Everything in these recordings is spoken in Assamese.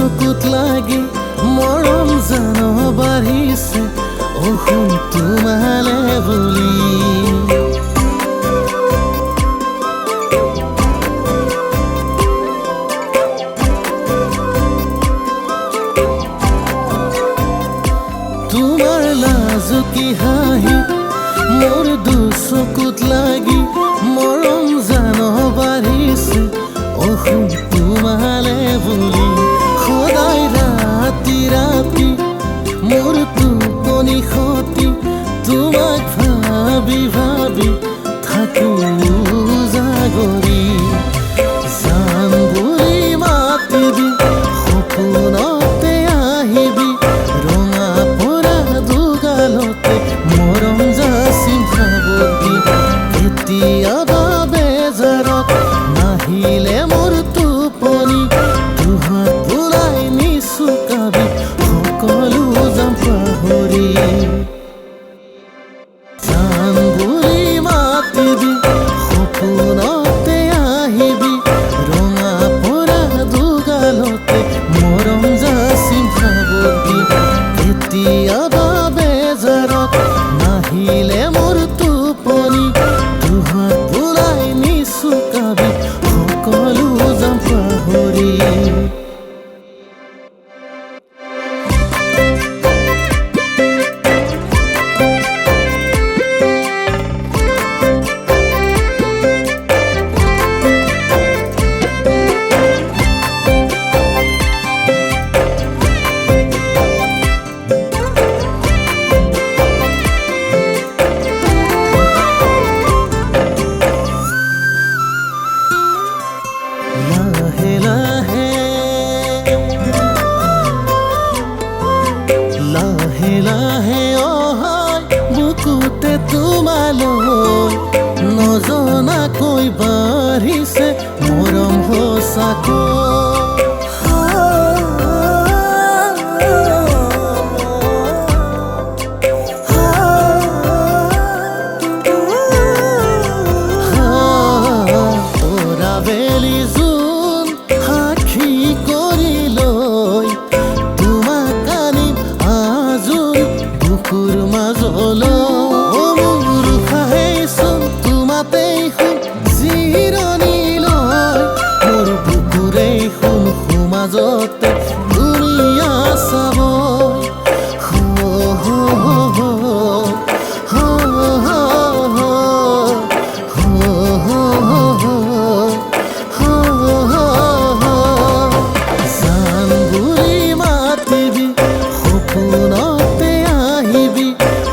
চকুত লাগি মৰম জানো বাঢ়িছে অসুন তোমালে বুলি তোমাৰ লাজুকী হাঁহি মোৰ দুচকুত লাগি মৰম জানো বাঢ়িছে অসুন তোমালে বুলি সদায় ৰাতি ৰাতি মোৰ টোপনি খতি তোমাক ভাবি ভাবি থাকো জাগৰি জান বুলি মাতিবি সপোনতে আহিবি ৰঙা পৰা দুগালতে মৰম যাচিম ভাবি কেতিয়াবা বেজাৰত নাহিলে মোৰ টোপনি দুহাত বুলাই নিচুকাবি সকলো যাম পাহৰি জান বুলি মাতিবি সপোনতে আহিবি ৰঙা পৰা দুগালতে মৰম যাচিম ভাবি কেতিয়াবা বেজাৰত নাহিলে মোৰ টোপনি দুহাত বুলাই নিচুকাবি সকলো যাম পাহৰি লাহে লাহে অহাই বুকুতে তোমালৈ নজনাকৈ বাঢ়িছে মৰম তৰা বেলি জোন সাক্ষী কৰি লৈ তোমাক আনিম আজোৰ বুকুৰ মাজলৈ মোৰ খাইছোন তোমাতেই শুন জিৰণি লৈ মোৰ বুকুৰেই শুন সমাজতে দুনিয়া চাব জান বুলি মাতিবি সপোনতে আহিবি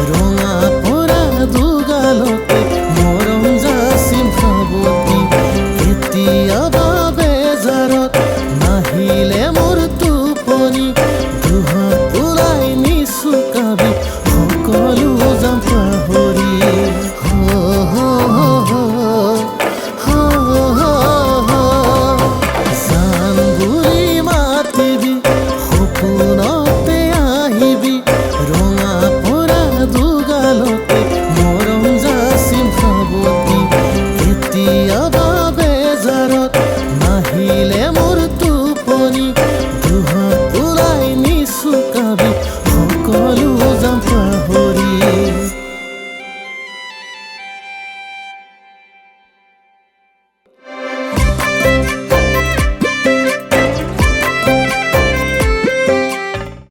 ৰঙা পৰা দুগালতে মৰম যাচিম ভাবি কেতিয়াবা বেজাৰত নাহিলে মোৰ টোপনি দুহাত বুলাই নিচুকাবি সকলো যাম পাহৰি জান বুলি মাতিবি সপোনতে আহিবি ৰঙা পৰা দুগালতে মৰম যাচিম ভাবি কেতিয়াবা বেজাৰত নাহিলে মোৰ টোপনি দুহাত